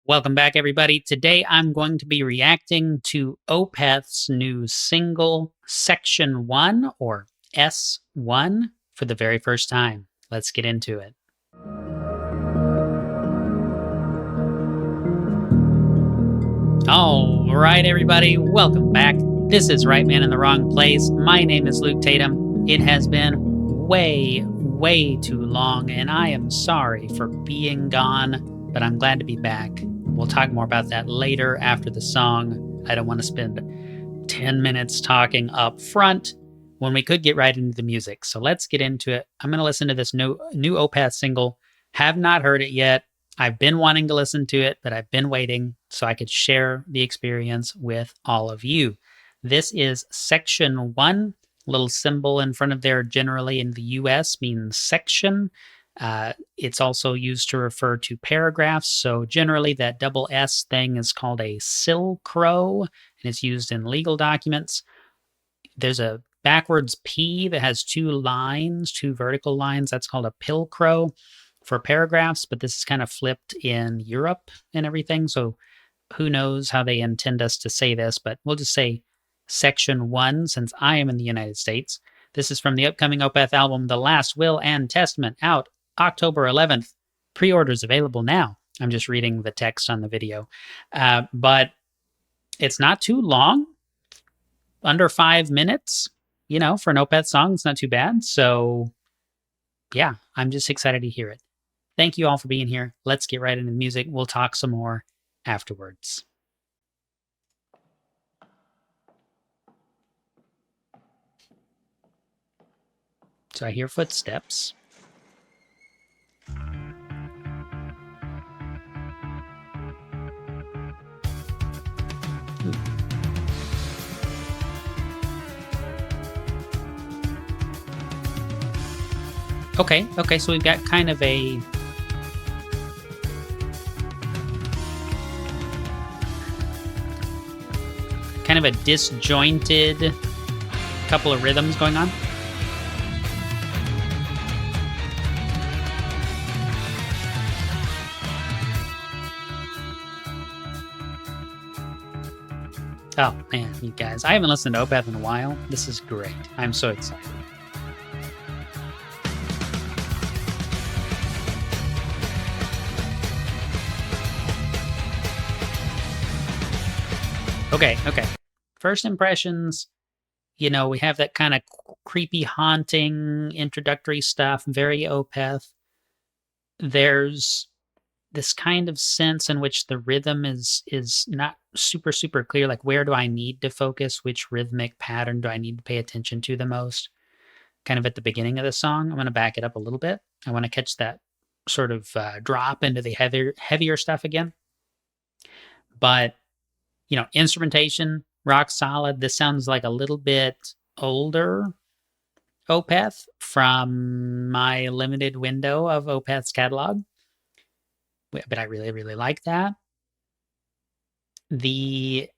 Welcome back, everybody. Today I'm going to be reacting to Opeth's new single, Section 1, or S1, for the very first time. Let's get into it. All right, everybody, welcome back. This is Right Man in the Wrong Place. My name is Luke Tatum. It has been way too long, and I am sorry for being gone, but I'm glad to be back. We'll talk more about that later after the song. I don't want to spend 10 minutes talking up front when we could get right into the music. So let's get into it. I'm going to listen to this new Opeth single. Have not heard it yet. I've been wanting to listen to it, but I've been waiting so I could share the experience with all of you. This is Section 1. Little symbol in front of there generally in the US means section. It's also used to refer to paragraphs. So generally that double S thing is called a silcro, and it's used in legal documents. There's a backwards P that has two lines, two vertical lines. That's called a pilcrow for paragraphs, but this is kind of flipped in Europe and everything. So who knows how they intend us to say this, but we'll just say Section 1 since I am in the United States. This is from the upcoming Opeth album, The Last Will and Testament, out October 11th. Pre-orders available now. I'm just reading the text on the video. But it's not too long. Under 5 minutes. You know, for an Opeth song, it's not too bad. So, yeah, I'm just excited to hear it. Thank you all for being here. Let's get right into the music. We'll talk some more afterwards. So I hear footsteps. Okay, so we've got kind of a disjointed couple of rhythms going on. Oh man, you guys, I haven't listened to Opeth in a while. This is great. I'm so excited. Okay. First impressions, you know, we have that kind of creepy, haunting introductory stuff, very Opeth. There's this kind of sense in which the rhythm is not super clear. Like, where do I need to focus? Which rhythmic pattern do I need to pay attention to the most? Kind of at the beginning of the song. I'm going to back it up a little bit. I want to catch that sort of drop into the heavier stuff again. But, you know, instrumentation, rock solid. This sounds like a little bit older Opeth from my limited window of Opeth's catalog. But I really like that. The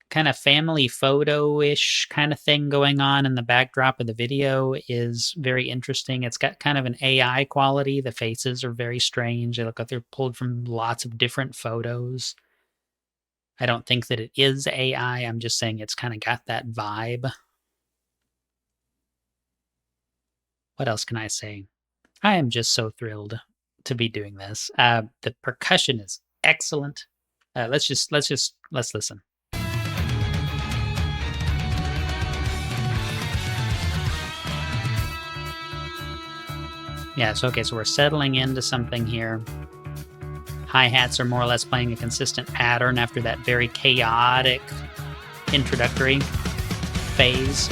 kind of family photo-ish kind of thing going on in the backdrop of the video is very interesting. It's got kind of an AI quality. The faces are very strange. They look like they're pulled from lots of different photos. I don't think that it is AI. I'm just saying it's kind of got that vibe. What else can I say? I am just so thrilled to be doing this. The percussion is excellent. Let's listen. Yeah, so we're settling into something here. Hi-hats are more or less playing a consistent pattern after that very chaotic introductory phase.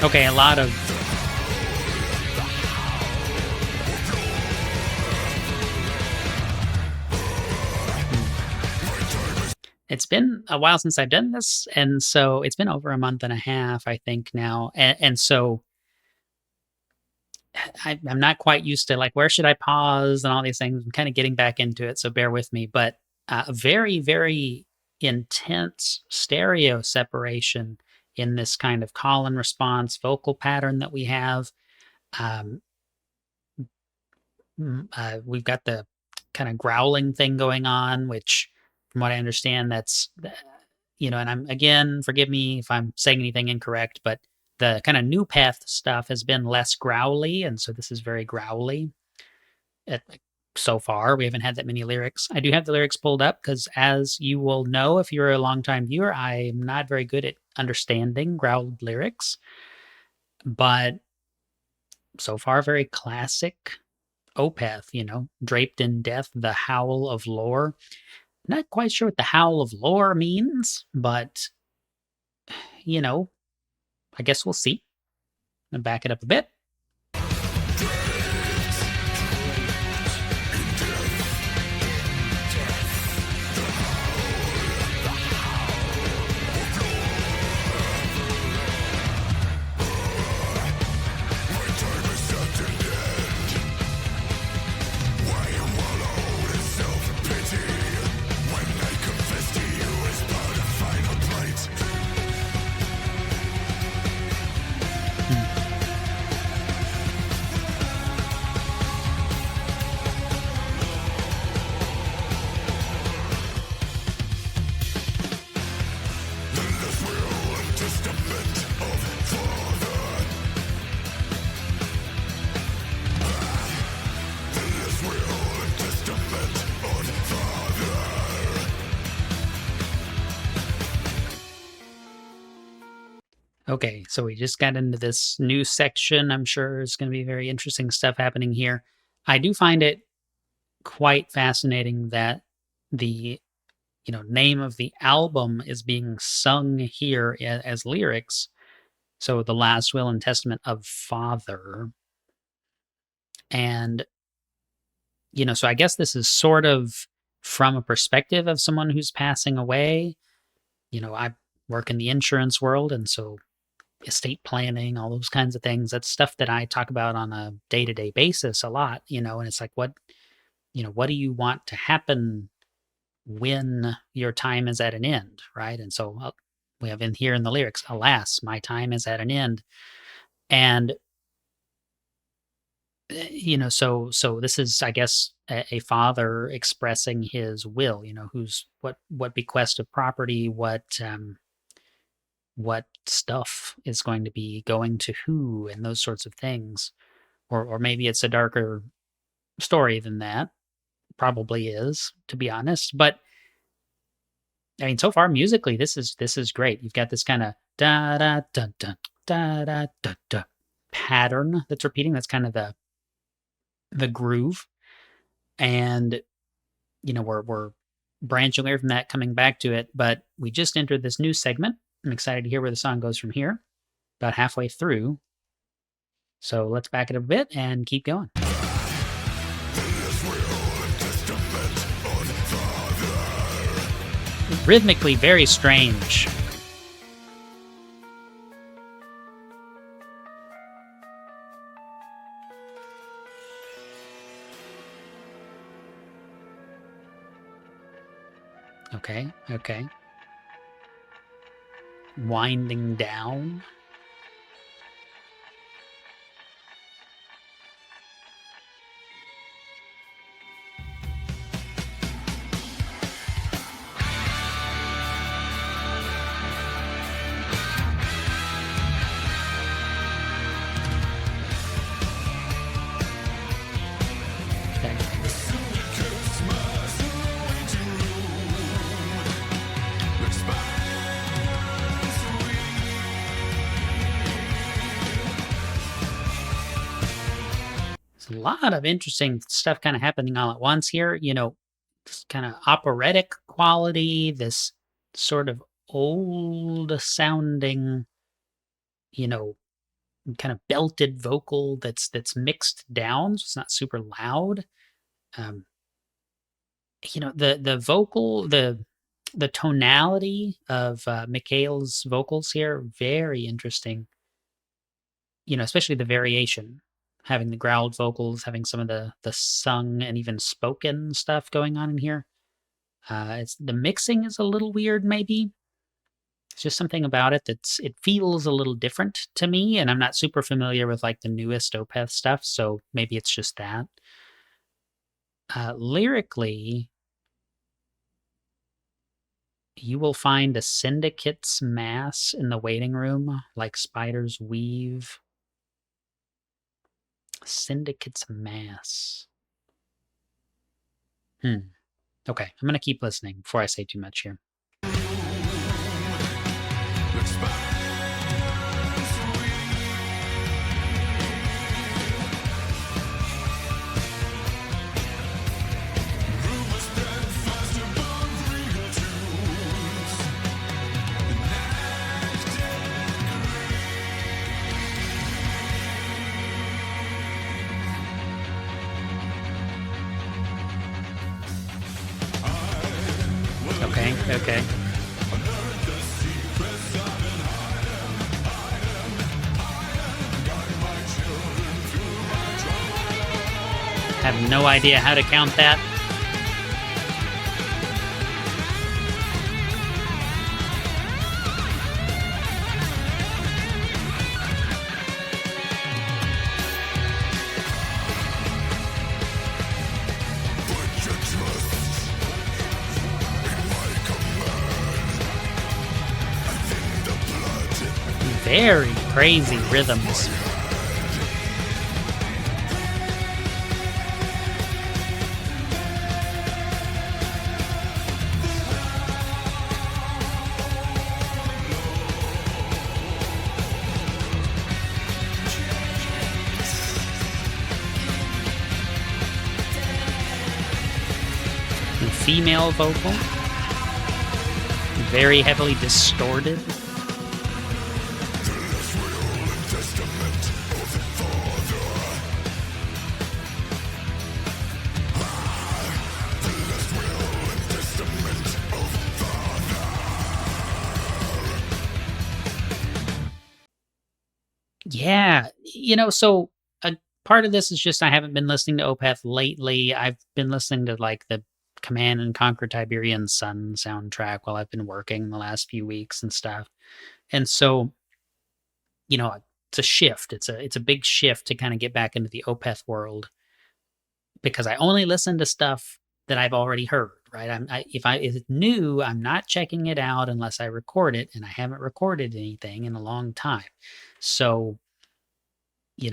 Okay, a lot of It's been a while since I've done this, and so it's been over a month and a half, I think now, and so I'm not quite used to like where should I pause and all these things. I'm kind of getting back into it, so bear with me. But a very, very intense stereo separation in this kind of call and response vocal pattern that we have. Um, we've got the kind of growling thing going on, which, from what I understand, and I'm again, forgive me if I'm saying anything incorrect, but the kind of new path stuff has been less growly, and so this is very growly. So far, we haven't had that many lyrics. I do have the lyrics pulled up because, as you will know if you're a longtime viewer, I'm not very good at understanding growled lyrics, but so far, very classic Opeth, draped in death, the howl of lore. Not quite sure what the howl of lore means, but, you know, I guess we'll see. And back it up a bit. Okay, so we just got into this new section. I'm sure it's going to be very interesting stuff happening here. I do find it quite fascinating that the name of the album is being sung here as lyrics. So the last will and testament of Father. And so I guess this is sort of from a perspective of someone who's passing away. I work in the insurance world, and so estate planning, all those kinds of things. That's stuff that I talk about on a day-to-day basis a lot, and it's like what do you want to happen when your time is at an end, right? And so we have in here in the lyrics, alas, my time is at an end. And so this is, I guess, a father expressing his will, who's what bequest of property, what stuff is going to be going to who, and those sorts of things. Or maybe it's a darker story than that. Probably is, to be honest. But I mean, so far musically, this is great. You've got this kind of da da da da da da da da pattern that's repeating. That's kind of the groove, and we're branching away from that, coming back to it. But we just entered this new segment. I'm excited to hear where the song goes from here. About halfway through, so let's back it up a bit and keep going. Rhythmically very strange. Okay. Winding down. A lot of interesting stuff kind of happening all at once here. This kind of operatic quality, this sort of old sounding, kind of belted vocal that's mixed down, so it's not super loud. The vocal, the the tonality of Mikhail's vocals here, very interesting. Especially the variation, having the growled vocals, having some of the sung and even spoken stuff going on in here. It's the mixing is a little weird, maybe. It's just something about it it feels a little different to me, and I'm not super familiar with like the newest Opeth stuff, so maybe it's just that. Lyrically, you will find a syndicate's mass in the waiting room, like spiders weave. Syndicate's mass. Okay, I'm going to keep listening before I say too much here. Okay. Have no idea how to count that. Very crazy rhythms. The female vocal, very heavily distorted. Yeah, so a part of this is just I haven't been listening to Opeth lately. I've been listening to like the Command and Conquer Tiberian Sun soundtrack while I've been working the last few weeks and stuff. And so, it's a shift. It's a big shift to kind of get back into the Opeth world because I only listen to stuff that I've already heard, right? If it's new, I'm not checking it out unless I record it, and I haven't recorded anything in a long time. So,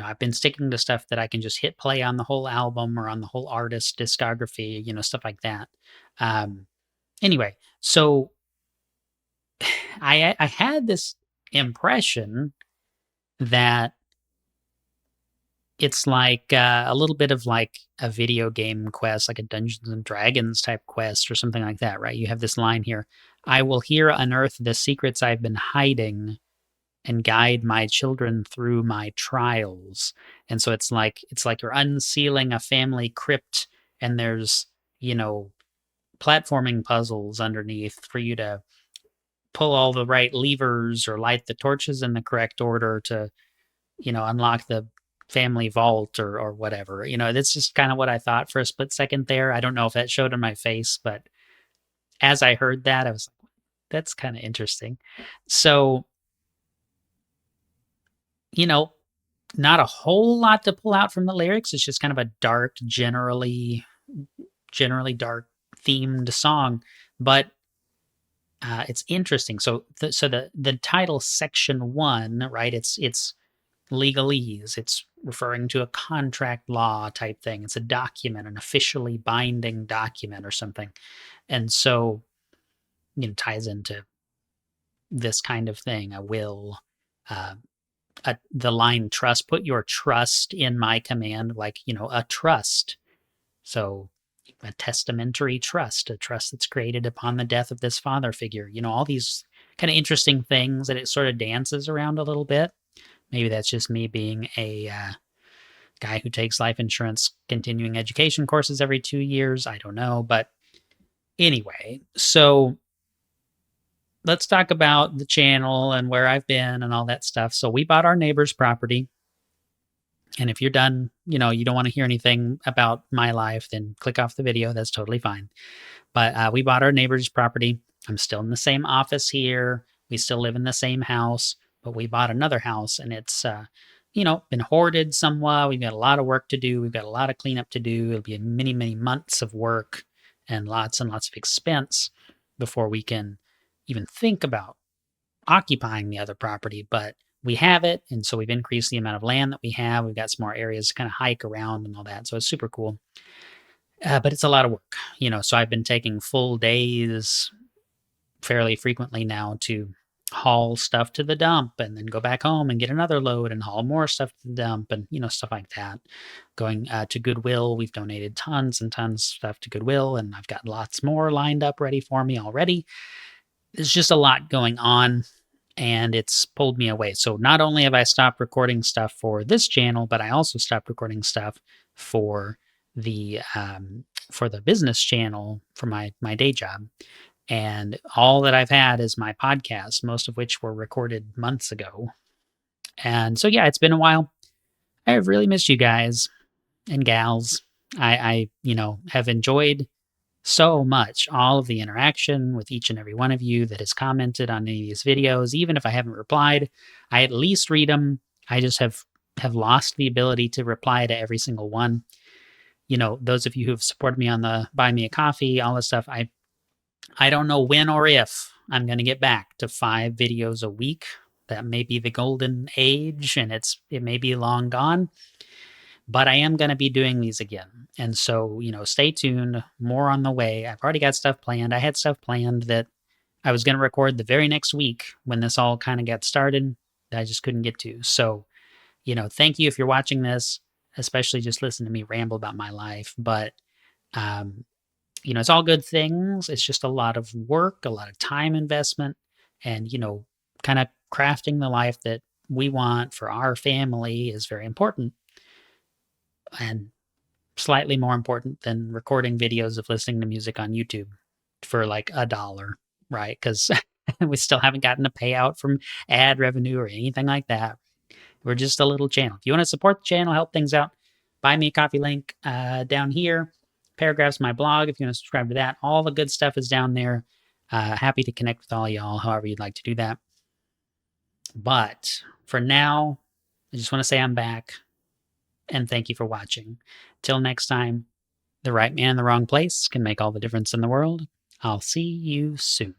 I've been sticking to stuff that I can just hit play on the whole album or on the whole artist discography, stuff like that. Anyway, so I had this impression that it's like a little bit of like a video game quest, like a Dungeons and Dragons type quest or something like that, right? You have this line here: "I will here unearth the secrets I've been hiding and guide my children through my trials." And so it's like you're unsealing a family crypt, and there's platforming puzzles underneath for you to pull all the right levers or light the torches in the correct order to unlock the family vault or whatever. That's just kind of what I thought for a split second there. I don't know if that showed on my face, but as I heard that, I was like, that's kind of interesting. So not a whole lot to pull out from the lyrics. It's just kind of a dark, generally dark themed song, but it's interesting. So the title Section 1, right? It's legalese. It's referring to a contract law type thing. It's a document, an officially binding document or something, and so ties into this kind of thing. A will. The line trust, put your trust in my command, like, a trust. So a testamentary trust, a trust that's created upon the death of this father figure, all these kind of interesting things that it sort of dances around a little bit. Maybe that's just me being a guy who takes life insurance continuing education courses every 2 years. I don't know. But anyway, so let's talk about the channel and where I've been and all that stuff. So we bought our neighbor's property. And if you're done, you don't want to hear anything about my life, then click off the video. That's totally fine. But we bought our neighbor's property. I'm still in the same office here. We still live in the same house, but we bought another house and it's, been hoarded somewhat. We've got a lot of work to do. We've got a lot of cleanup to do. It'll be many, many months of work and lots of expense before we can even think about occupying the other property. But we have it. And so we've increased the amount of land that we have. We've got some more areas to kind of hike around and all that. So it's super cool. But it's a lot of work, so I've been taking full days fairly frequently now to haul stuff to the dump and then go back home and get another load and haul more stuff to the dump and, stuff like that. Going to Goodwill, we've donated tons and tons of stuff to Goodwill, and I've got lots more lined up ready for me already. There's just a lot going on, and it's pulled me away. So not only have I stopped recording stuff for this channel, but I also stopped recording stuff for the business channel for my day job. And all that I've had is my podcast, most of which were recorded months ago. And so yeah, it's been a while. I have really missed you guys and gals. I have enjoyed so much all of the interaction with each and every one of you that has commented on any of these videos. Even if I haven't replied, I at least read them. I just have lost the ability to reply to every single one. Those of you who have supported me on the Buy Me a Coffee, all this stuff, I don't know when or if I'm going to get back to 5 videos a week. That may be the golden age, and it may be long gone. But I am going to be doing these again. And so, stay tuned. More on the way. I've already got stuff planned. I had stuff planned that I was going to record the very next week when this all kind of got started that I just couldn't get to. So, thank you if you're watching this, especially just listen to me ramble about my life. But, it's all good things. It's just a lot of work, a lot of time investment, and, kind of crafting the life that we want for our family is very important. And slightly more important than recording videos of listening to music on YouTube for like $1, right? Because we still haven't gotten a payout from ad revenue or anything like that. We're just a little channel. If you want to support the channel, help things out, buy me a coffee link down here. Paragraphs, my blog, if you want to subscribe to that. All the good stuff is down there. Happy to connect with all y'all, however you'd like to do that. But for now, I just want to say I'm back. And thank you for watching. Till next time, the right man in the wrong place can make all the difference in the world. I'll see you soon.